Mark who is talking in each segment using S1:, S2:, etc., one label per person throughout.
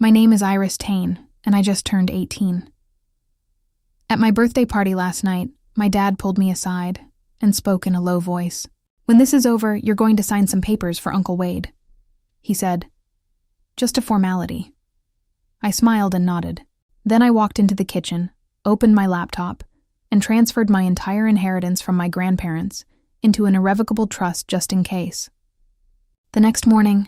S1: My name is Iris Tane, and I just turned 18. At my birthday party last night, my dad pulled me aside and spoke in a low voice. "When this is over, you're going to sign some papers for Uncle Wade," he said. "Just a formality." I smiled and nodded. Then I walked into the kitchen, opened my laptop, and transferred my entire inheritance from my grandparents into an irrevocable trust just in case. The next morning,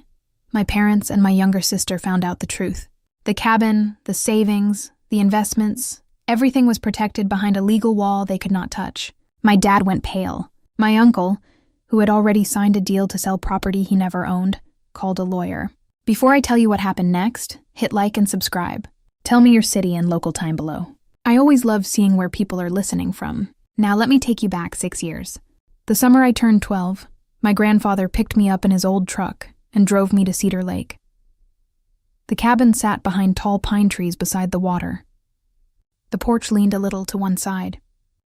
S1: my parents and my younger sister found out the truth. The cabin, the savings, the investments, everything was protected behind a legal wall they could not touch. My dad went pale. My uncle, who had already signed a deal to sell property he never owned, called a lawyer. Before I tell you what happened next, hit like and subscribe. Tell me your city and local time below. I always love seeing where people are listening from. Now let me take you back 6 years. The summer I turned 12, my grandfather picked me up in his old truck and drove me to Cedar Lake. The cabin sat behind tall pine trees beside the water. The porch leaned a little to one side.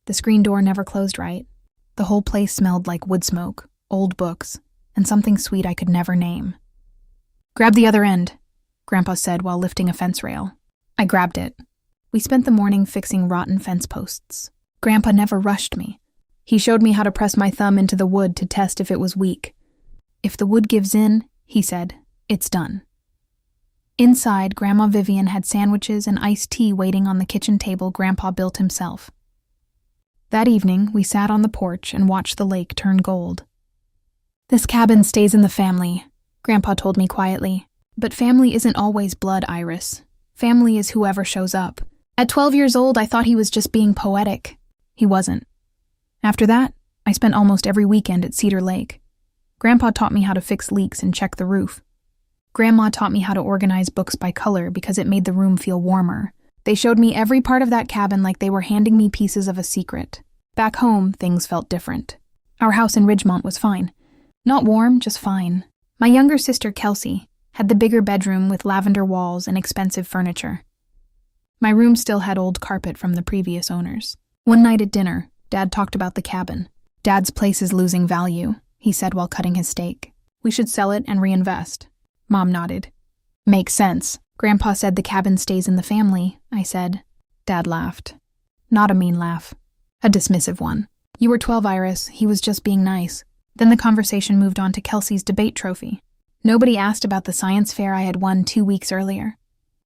S1: The screen door never closed right. The whole place smelled like wood smoke, old books, and something sweet I could never name. "Grab the other end," Grandpa said while lifting a fence rail. I grabbed it. We spent the morning fixing rotten fence posts. Grandpa never rushed me. He showed me how to press my thumb into the wood to test if it was weak. "If the wood gives in," he said, "it's done." Inside, Grandma Vivian had sandwiches and iced tea waiting on the kitchen table Grandpa built himself. That evening, we sat on the porch and watched the lake turn gold. "This cabin stays in the family," Grandpa told me quietly. "But family isn't always blood, Iris. Family is whoever shows up. At 12 years old, I thought he was just being poetic. He wasn't. After that, I spent almost every weekend at Cedar Lake. Grandpa taught me how to fix leaks and check the roof. Grandma taught me how to organize books by color because it made the room feel warmer. They showed me every part of that cabin like they were handing me pieces of a secret. Back home, things felt different. Our house in Ridgemont was fine. Not warm, just fine. My younger sister, Kelsey, had the bigger bedroom with lavender walls and expensive furniture. My room still had old carpet from the previous owners. One night at dinner, Dad talked about the cabin. "Dad's place is losing value," he said while cutting his steak. "We should sell it and reinvest." Mom nodded. "Makes sense. Grandpa said the cabin stays in the family," I said. Dad laughed. Not a mean laugh. A dismissive one. "You were 12, Iris. He was just being nice." Then the conversation moved on to Kelsey's debate trophy. Nobody asked about the science fair I had won 2 weeks earlier.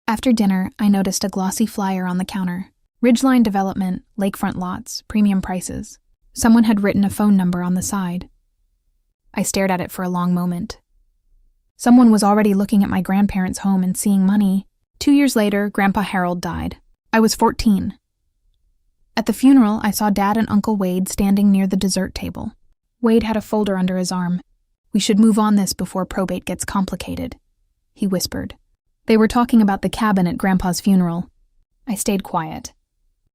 S1: After dinner, I noticed a glossy flyer on the counter. Ridgeline Development, lakefront lots, premium prices. Someone had written a phone number on the side. I stared at it for a long moment. Someone was already looking at my grandparents' home and seeing money. 2 years later, Grandpa Harold died. I was 14. At the funeral, I saw Dad and Uncle Wade standing near the dessert table. Wade had a folder under his arm. "We should move on this before probate gets complicated," he whispered. They were talking about the cabin at Grandpa's funeral. I stayed quiet.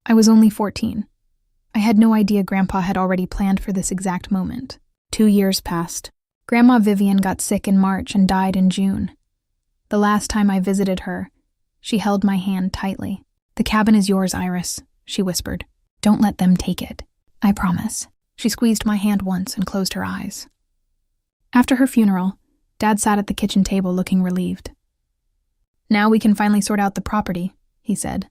S1: I was only 14. I had no idea Grandpa had already planned for this exact moment. 2 years passed. Grandma Vivian got sick in March and died in June. The last time I visited her, she held my hand tightly. "The cabin is yours, Iris," she whispered. "Don't let them take it." "I promise." She squeezed my hand once and closed her eyes. After her funeral, Dad sat at the kitchen table looking relieved. "Now we can finally sort out the property," he said.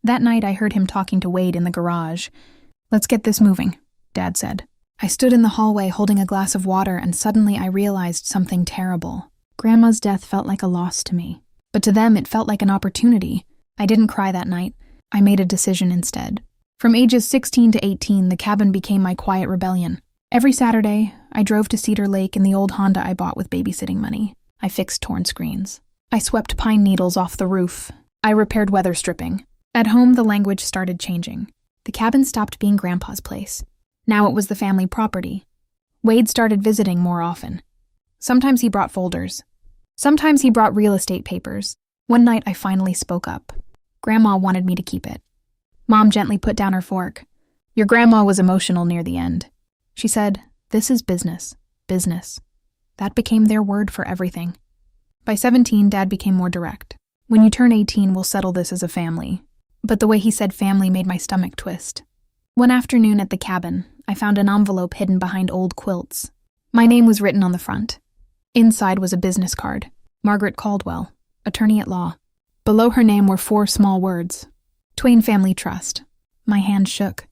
S1: That night I heard him talking to Wade in the garage. "Let's get this moving," Dad said. I stood in the hallway holding a glass of water, and suddenly I realized something terrible. Grandma's death felt like a loss to me, but to them it felt like an opportunity. I didn't cry that night. I made a decision instead. From ages 16 to 18, the cabin became my quiet rebellion. Every Saturday, I drove to Cedar Lake in the old Honda I bought with babysitting money. I fixed torn screens. I swept pine needles off the roof. I repaired weather stripping. At home, the language started changing. The cabin stopped being Grandpa's place. Now it was the family property. Wade started visiting more often. Sometimes he brought folders. Sometimes he brought real estate papers. One night I finally spoke up. Grandma wanted me to keep it. Mom gently put down her fork. "Your grandma was emotional near the end." She said, "This is business. Business." That became their word for everything. By 17, Dad became more direct. "When you turn 18, we'll settle this as a family." But the way he said family made my stomach twist. One afternoon at the cabin, I found an envelope hidden behind old quilts. My name was written on the front. Inside was a business card. Margaret Caldwell, attorney at law. Below her name were 4 small words. Twain Family Trust. My hand shook.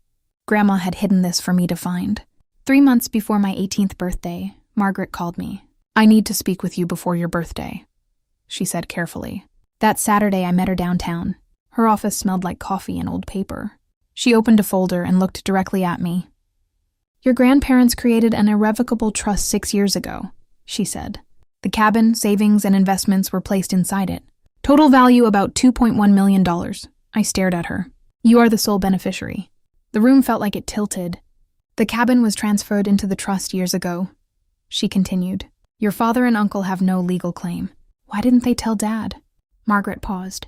S1: Grandma had hidden this for me to find. 3 months before my 18th birthday, Margaret called me. "I need to speak with you before your birthday," she said carefully. That Saturday I met her downtown. Her office smelled like coffee and old paper. She opened a folder and looked directly at me. "Your grandparents created an irrevocable trust 6 years ago," she said. "The cabin, savings, and investments were placed inside it. Total value about $2.1 million. I stared at her. "You are the sole beneficiary." The room felt like it tilted. "The cabin was transferred into the trust years ago," she continued. "Your father and uncle have no legal claim. Why didn't they tell Dad?" Margaret paused.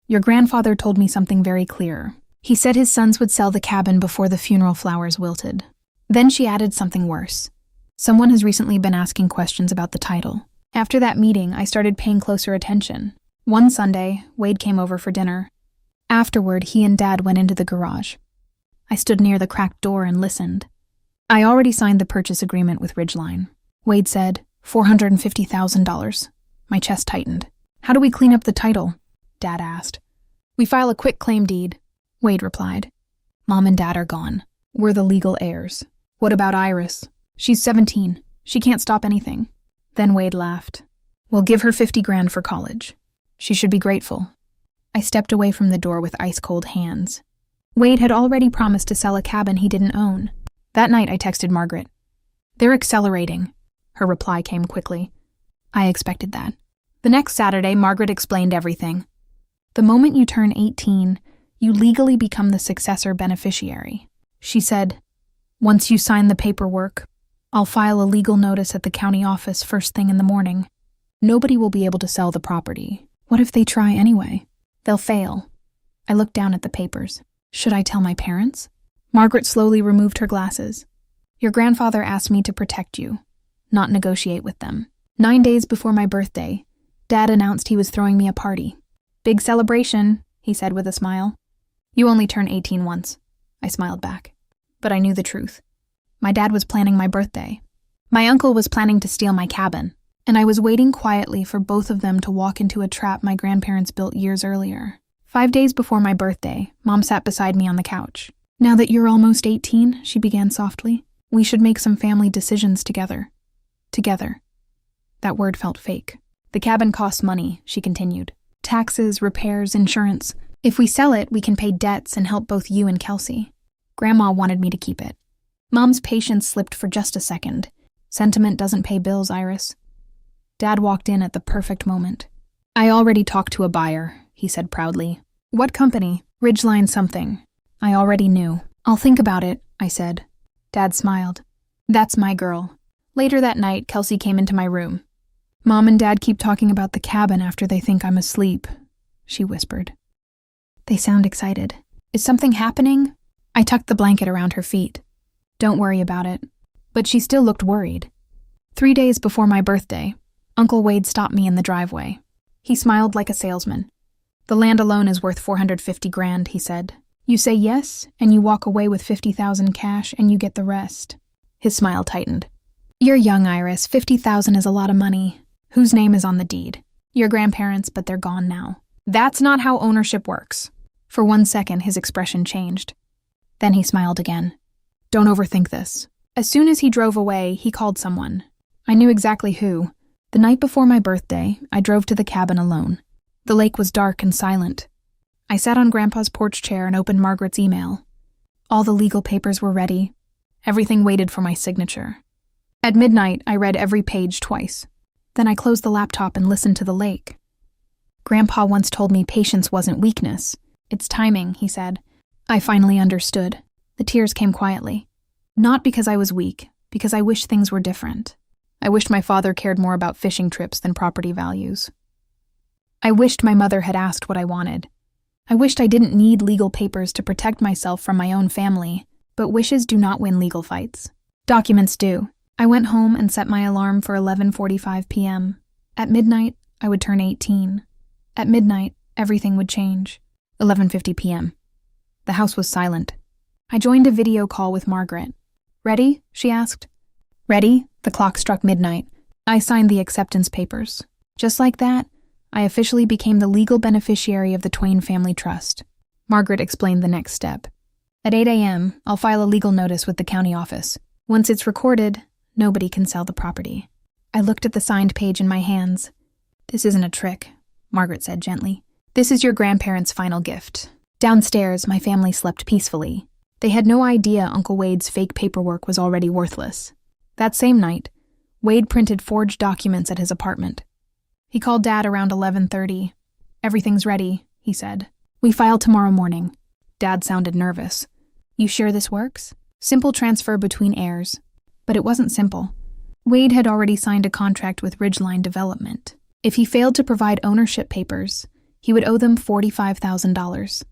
S1: "Your grandfather told me something very clear. He said his sons would sell the cabin before the funeral flowers wilted." Then she added something worse. "Someone has recently been asking questions about the title." After that meeting, I started paying closer attention. One Sunday, Wade came over for dinner. Afterward, he and Dad went into the garage. I stood near the cracked door and listened. "I already signed the purchase agreement with Ridgeline." Wade said, $450,000. My chest tightened. "How do we clean up the title?" Dad asked. "We file a quitclaim deed," Wade replied. "Mom and Dad are gone. We're the legal heirs. What about Iris? She's 17. She can't stop anything." Then Wade laughed. "We'll give her 50 grand for college. She should be grateful." I stepped away from the door with ice-cold hands. Wade had already promised to sell a cabin he didn't own. That night I texted Margaret. "They're accelerating." Her reply came quickly. I expected that. The next Saturday, Margaret explained everything. "The moment you turn 18, you legally become the successor beneficiary," she said. "Once you sign the paperwork, I'll file a legal notice at the county office first thing in the morning. Nobody will be able to sell the property. What if they try anyway? They'll fail." I looked down at the papers. Should I tell my parents? Margaret slowly removed her glasses. "Your grandfather asked me to protect you, not negotiate with them. 9 days before my birthday, Dad announced he was throwing me a party. Big celebration," he said with a smile. "You only turn 18 once," I smiled back. But I knew the truth. My dad was planning my birthday. My uncle was planning to steal my cabin, and I was waiting quietly for both of them to walk into a trap my grandparents built years earlier. 5 days before my birthday, Mom sat beside me on the couch. "Now that you're almost 18, she began softly, "we should make some family decisions together." Together. That word felt fake. "The cabin costs money," she continued. "Taxes, repairs, insurance. If we sell it, we can pay debts and help both you and Kelsey. Grandma wanted me to keep it." Mom's patience slipped for just a second. "Sentiment doesn't pay bills, Iris." Dad walked in at the perfect moment. "I already talked to a buyer," he said proudly. "What company?" "Ridgeline something." I already knew. "I'll think about it," I said. Dad smiled. "That's my girl." Later that night, Kelsey came into my room. "Mom and Dad keep talking about the cabin after they think I'm asleep," she whispered. "They sound excited. Is something happening?" I tucked the blanket around her feet. "Don't worry about it." But she still looked worried. 3 days before my birthday, Uncle Wade stopped me in the driveway. He smiled like a salesman. "The land alone is worth 450 grand, he said. "You say yes, and you walk away with 50,000 cash, and you get the rest." His smile tightened. "You're young, Iris. 50,000 is a lot of money. Whose name is on the deed? Your grandparents, but they're gone now. That's not how ownership works." For 1 second, his expression changed. Then he smiled again. "Don't overthink this." As soon as he drove away, he called someone. I knew exactly who. The night before my birthday, I drove to the cabin alone. The lake was dark and silent. I sat on Grandpa's porch chair and opened Margaret's email. All the legal papers were ready. Everything waited for my signature. At midnight, I read every page twice. Then I closed the laptop and listened to the lake. Grandpa once told me patience wasn't weakness. It's timing, he said. I finally understood. The tears came quietly. Not because I was weak, because I wished things were different. I wished my father cared more about fishing trips than property values. I wished my mother had asked what I wanted. I wished I didn't need legal papers to protect myself from my own family, but wishes do not win legal fights. Documents do. I went home and set my alarm for 11:45 p.m. At midnight, I would turn 18. At midnight, everything would change. 11:50 p.m. The house was silent. I joined a video call with Margaret. "Ready?" she asked. "Ready?" The clock struck midnight. I signed the acceptance papers. Just like that, I officially became the legal beneficiary of the Twain Family Trust. Margaret explained the next step. At 8 a.m., I'll file a legal notice with the county office. Once it's recorded, nobody can sell the property. I looked at the signed page in my hands. This isn't a trick, Margaret said gently. This is your grandparents' final gift. Downstairs, my family slept peacefully. They had no idea Uncle Wade's fake paperwork was already worthless. That same night, Wade printed forged documents at his apartment. He called Dad around 11:30. Everything's ready, he said. We file tomorrow morning. Dad sounded nervous. You sure this works? Simple transfer between heirs. But it wasn't simple. Wade had already signed a contract with Ridgeline Development. If he failed to provide ownership papers, he would owe them $45,000.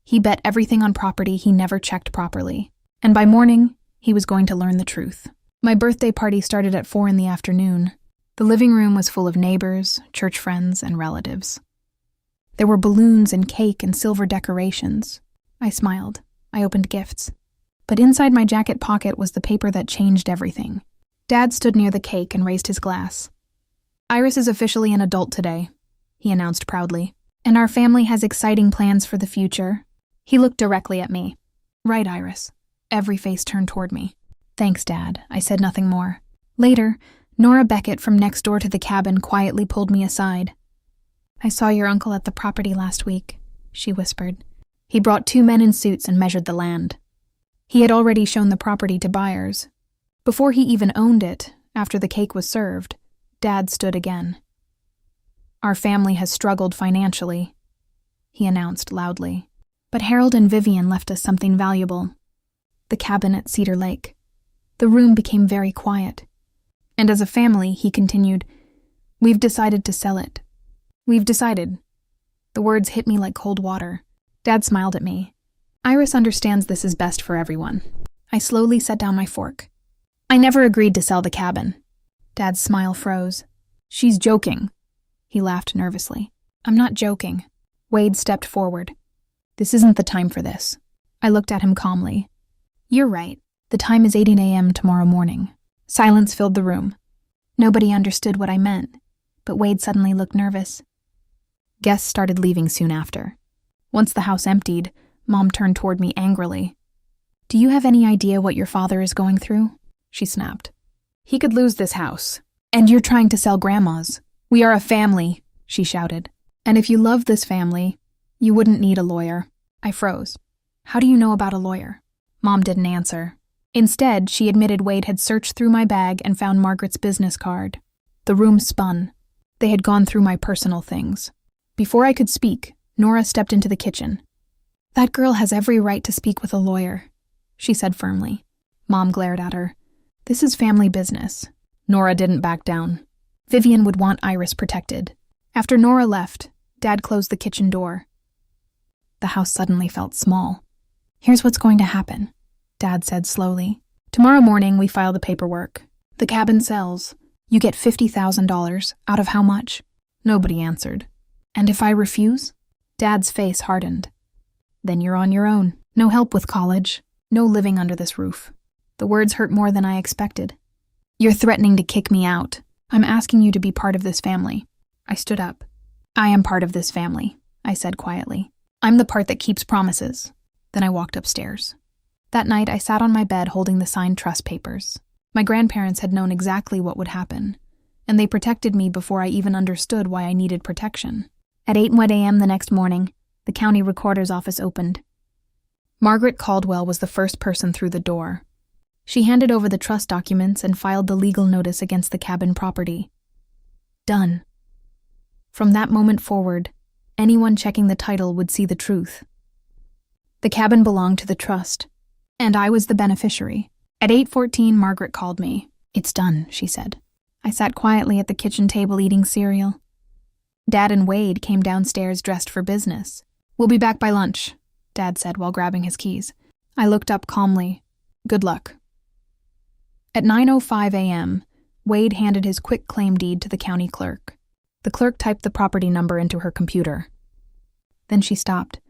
S1: He bet everything on property he never checked properly. And by morning, he was going to learn the truth. My birthday party started at 4 in the afternoon. The living room was full of neighbors, church friends, and relatives. There were balloons and cake and silver decorations. I smiled. I opened gifts. But inside my jacket pocket was the paper that changed everything. Dad stood near the cake and raised his glass. Iris is officially an adult today, he announced proudly. And our family has exciting plans for the future. He looked directly at me. Right, Iris. Every face turned toward me. Thanks, Dad. I said nothing more. Later, Nora Beckett from next door to the cabin quietly pulled me aside. I saw your uncle at the property last week, she whispered. He brought 2 men in suits and measured the land. He had already shown the property to buyers. Before he even owned it, after the cake was served, Dad stood again. Our family has struggled financially, he announced loudly. But Harold and Vivian left us something valuable. The cabin at Cedar Lake. The room became very quiet. And as a family, he continued, we've decided to sell it. We've decided. The words hit me like cold water. Dad smiled at me. Iris understands this is best for everyone. I slowly set down my fork. I never agreed to sell the cabin. Dad's smile froze. She's joking. He laughed nervously. I'm not joking. Wade stepped forward. This isn't the time for this. I looked at him calmly. You're right. The time is 8 a.m. tomorrow morning. Silence filled the room. Nobody understood what I meant, but Wade suddenly looked nervous. Guests started leaving soon after. Once the house emptied, Mom turned toward me angrily. Do you have any idea what your father is going through? She snapped. He could lose this house. And you're trying to sell Grandma's. We are a family, she shouted. And if you love this family, you wouldn't need a lawyer. I froze. How do you know about a lawyer? Mom didn't answer. Instead, she admitted Wade had searched through my bag and found Margaret's business card. The room spun. They had gone through my personal things. Before I could speak, Nora stepped into the kitchen. That girl has every right to speak with a lawyer, she said firmly. Mom glared at her. This is family business. Nora didn't back down. Vivian would want Iris protected. After Nora left, Dad closed the kitchen door. The house suddenly felt small. Here's what's going to happen, Dad said slowly. Tomorrow morning we file the paperwork. The cabin sells. You get $50,000. Out of how much? Nobody answered. And if I refuse? Dad's face hardened. Then you're on your own. No help with college. No living under this roof. The words hurt more than I expected. You're threatening to kick me out. I'm asking you to be part of this family. I stood up. I am part of this family, I said quietly. I'm the part that keeps promises. Then I walked upstairs. That night, I sat on my bed holding the signed trust papers. My grandparents had known exactly what would happen, and they protected me before I even understood why I needed protection. At 8 a.m. the next morning, the county recorder's office opened. Margaret Caldwell was the first person through the door. She handed over the trust documents and filed the legal notice against the cabin property. Done. From that moment forward, anyone checking the title would see the truth. The cabin belonged to the trust, and I was the beneficiary. At 8:14, Margaret called me. It's done, she said. I sat quietly at the kitchen table eating cereal. Dad and Wade came downstairs dressed for business. We'll be back by lunch, Dad said while grabbing his keys. I looked up calmly. Good luck. At 9:05 a.m., Wade handed his quitclaim deed to the county clerk. The clerk typed the property number into her computer. Then she stopped.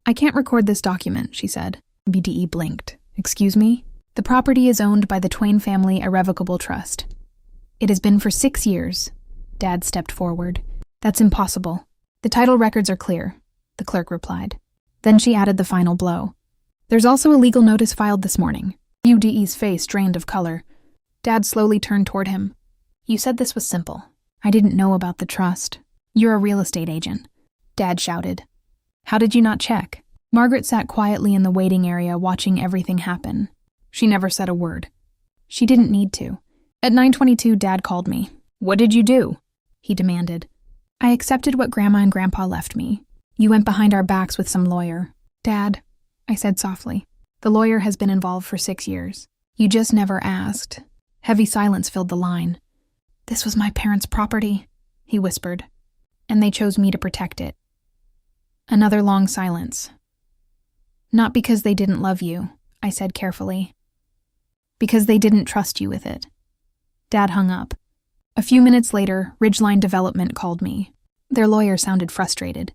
S1: I can't record this document, she said. BDE blinked. Excuse me? The property is owned by the Twain Family Irrevocable Trust. It has been for 6 years. Dad stepped forward. That's impossible. The title records are clear, the clerk replied. Then she added the final blow. There's also a legal notice filed this morning. UDE's face drained of color. Dad slowly turned toward him. You said this was simple. I didn't know about the trust. You're a real estate agent. Dad shouted. How did you not check? Margaret sat quietly in the waiting area watching everything happen. She never said a word. She didn't need to. At 9:22, Dad called me. What did you do? He demanded. I accepted what Grandma and Grandpa left me. You went behind our backs with some lawyer. Dad, I said softly, the lawyer has been involved for 6 years. You just never asked. Heavy silence filled the line. This was my parents' property, he whispered, and they chose me to protect it. Another long silence. Not because they didn't love you, I said carefully. Because they didn't trust you with it. Dad hung up. A few minutes later, Ridgeline Development called me. Their lawyer sounded frustrated.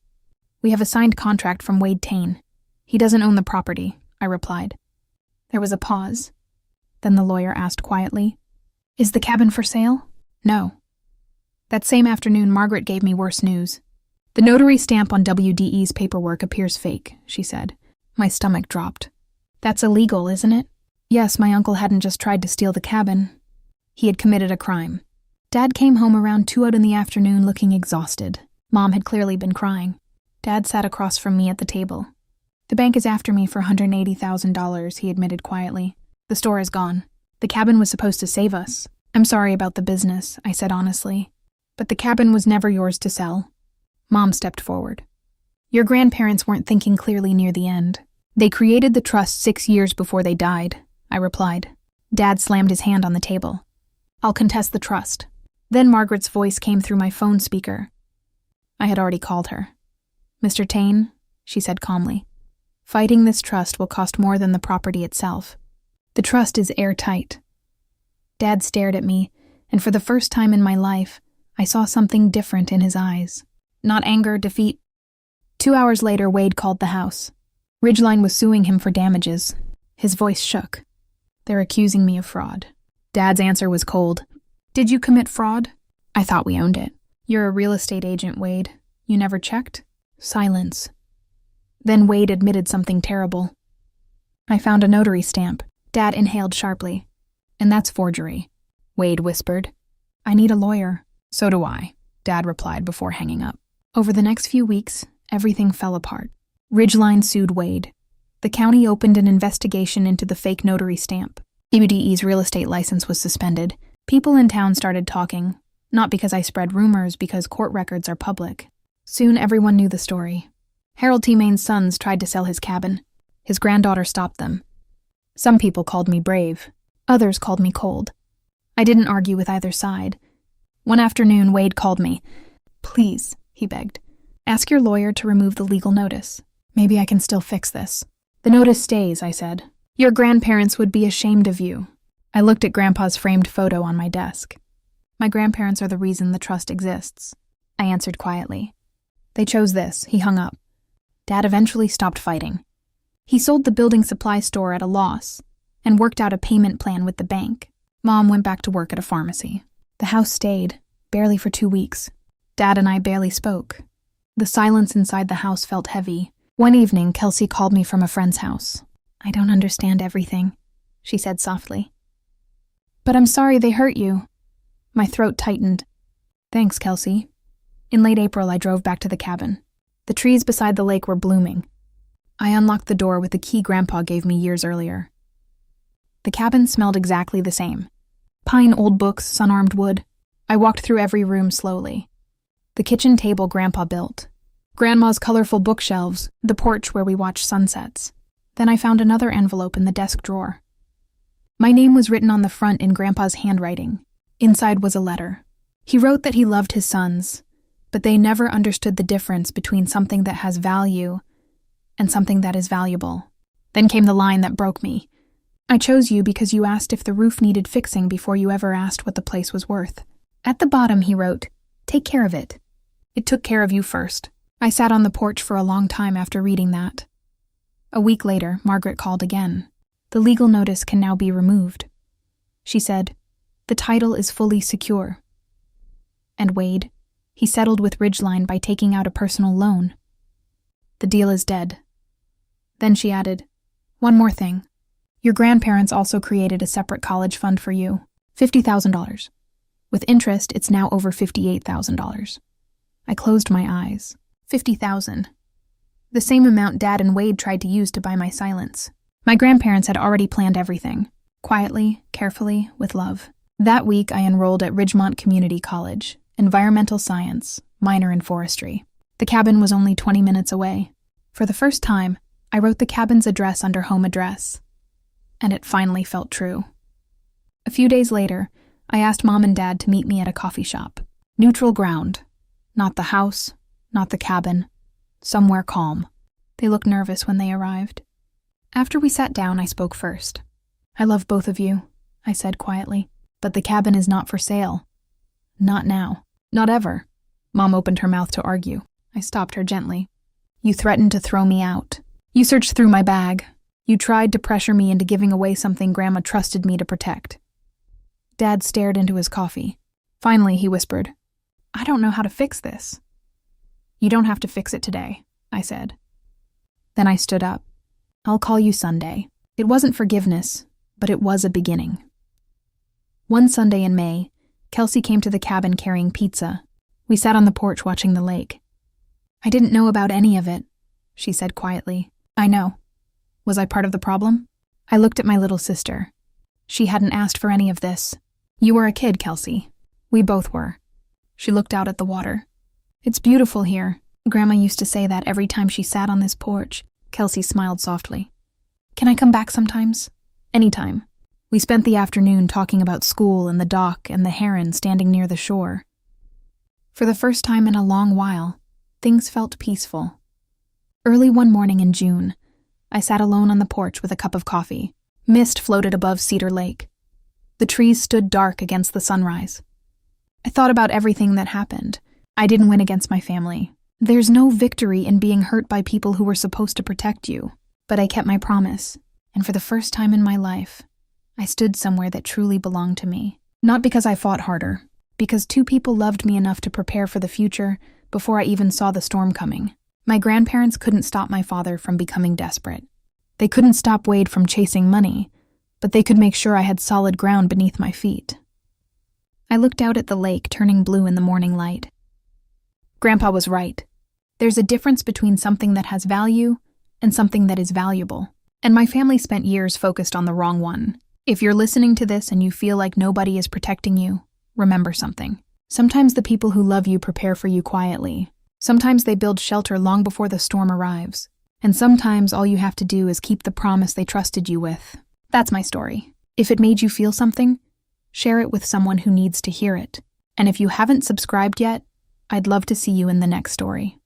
S1: We have a signed contract from Wade Tane. He doesn't own the property, I replied. There was a pause. Then the lawyer asked quietly, Is the cabin for sale? No. That same afternoon, Margaret gave me worse news. The notary stamp on WDE's paperwork appears fake, she said. My stomach dropped. That's illegal, isn't it? Yes, my uncle hadn't just tried to steal the cabin. He had committed a crime. Dad came home around 2 in the afternoon looking exhausted. Mom had clearly been crying. Dad sat across from me at the table. The bank is after me for $180,000, he admitted quietly. The store is gone. The cabin was supposed to save us. I'm sorry about the business, I said honestly. But the cabin was never yours to sell. Mom stepped forward. Your grandparents weren't thinking clearly near the end. They created the trust 6 years before they died, I replied. Dad slammed his hand on the table. I'll contest the trust. Then Margaret's voice came through my phone speaker. I had already called her. Mr. Tane, she said calmly, fighting this trust will cost more than the property itself. The trust is airtight. Dad stared at me, and for the first time in my life, I saw something different in his eyes. Not anger, defeat. 2 hours later, Wade called the house. Ridgeline was suing him for damages. His voice shook. They're accusing me of fraud. Dad's answer was cold. Did you commit fraud? I thought we owned it. You're a real estate agent, Wade. You never checked? Silence. Then Wade admitted something terrible. I found a notary stamp. Dad inhaled sharply. And that's forgery. Wade whispered. I need a lawyer. So do I, Dad replied before hanging up. Over the next few weeks, everything fell apart. Ridgeline sued Wade. The county opened an investigation into the fake notary stamp. UDE's real estate license was suspended. People in town started talking, not because I spread rumors, because court records are public. Soon everyone knew the story. Harold T. Maine's sons tried to sell his cabin. His granddaughter stopped them. Some people called me brave. Others called me cold. I didn't argue with either side. One afternoon, Wade called me. Please, he begged. Ask your lawyer to remove the legal notice. Maybe I can still fix this. The notice stays, I said. Your grandparents would be ashamed of you. I looked at Grandpa's framed photo on my desk. My grandparents are the reason the trust exists, I answered quietly. They chose this. He hung up. Dad eventually stopped fighting. He sold the building supply store at a loss and worked out a payment plan with the bank. Mom went back to work at a pharmacy. The house stayed, barely for 2 weeks. Dad and I barely spoke. The silence inside the house felt heavy. One evening, Kelsey called me from a friend's house. I don't understand everything, she said softly. But I'm sorry they hurt you. My throat tightened. Thanks, Kelsey. In late April, I drove back to the cabin. The trees beside the lake were blooming. I unlocked the door with the key Grandpa gave me years earlier. The cabin smelled exactly the same. Pine, old books, sun-armed wood. I walked through every room slowly. The kitchen table Grandpa built. Grandma's colorful bookshelves, the porch where we watched sunsets. Then I found another envelope in the desk drawer. My name was written on the front in Grandpa's handwriting. Inside was a letter. He wrote that he loved his sons, but they never understood the difference between something that has value and something that is valuable. Then came the line that broke me. I chose you because you asked if the roof needed fixing before you ever asked what the place was worth. At the bottom, he wrote, take care of it. It took care of you first. I sat on the porch for a long time after reading that. A week later, Margaret called again. The legal notice can now be removed. She said, the title is fully secure. And Wade, He settled with Ridgeline by taking out a personal loan. The deal is dead. Then she added, "One more thing. Your grandparents also created a separate college fund for you, $50,000. With interest, it's now over $58,000. I closed my eyes. $50,000. The same amount Dad and Wade tried to use to buy my silence. My grandparents had already planned everything, quietly, carefully, with love. That week, I enrolled at Ridgemont Community College, environmental science, minor in forestry. The cabin was only 20 minutes away. For the first time, I wrote the cabin's address under home address, and it finally felt true. A few days later, I asked Mom and Dad to meet me at a coffee shop. Neutral ground. Not the house, not the cabin. Somewhere calm. They looked nervous when they arrived. After we sat down, I spoke first. "I love both of you," I said quietly, "but the cabin is not for sale. Not now. Not ever." Mom opened her mouth to argue. I stopped her gently. "You threatened to throw me out. You searched through my bag. You tried to pressure me into giving away something Grandma trusted me to protect." Dad stared into his coffee. Finally, he whispered, "I don't know how to fix this." "You don't have to fix it today," I said. Then I stood up. "I'll call you Sunday." It wasn't forgiveness, but it was a beginning. One Sunday in May, Kelsey came to the cabin carrying pizza. We sat on the porch watching the lake. "I didn't know about any of it," she said quietly. "I know. Was I part of the problem?" I looked at my little sister. She hadn't asked for any of this. "You were a kid, Kelsey. We both were." She looked out at the water. "It's beautiful here. Grandma used to say that every time she sat on this porch." Kelsey smiled softly. "Can I come back sometimes?" "Anytime." We spent the afternoon talking about school and the dock and the heron standing near the shore. For the first time in a long while, things felt peaceful. Early one morning in June, I sat alone on the porch with a cup of coffee. Mist floated above Cedar Lake. The trees stood dark against the sunrise. I thought about everything that happened. I didn't win against my family. There's no victory in being hurt by people who were supposed to protect you. But I kept my promise, and for the first time in my life, I stood somewhere that truly belonged to me. Not because I fought harder, because two people loved me enough to prepare for the future before I even saw the storm coming. My grandparents couldn't stop my father from becoming desperate. They couldn't stop Wade from chasing money, but they could make sure I had solid ground beneath my feet. I looked out at the lake turning blue in the morning light. Grandpa was right. There's a difference between something that has value and something that is valuable. And my family spent years focused on the wrong one. If you're listening to this and you feel like nobody is protecting you, remember something. Sometimes the people who love you prepare for you quietly. Sometimes they build shelter long before the storm arrives. And sometimes all you have to do is keep the promise they trusted you with. That's my story. If it made you feel something, share it with someone who needs to hear it. And if you haven't subscribed yet, I'd love to see you in the next story.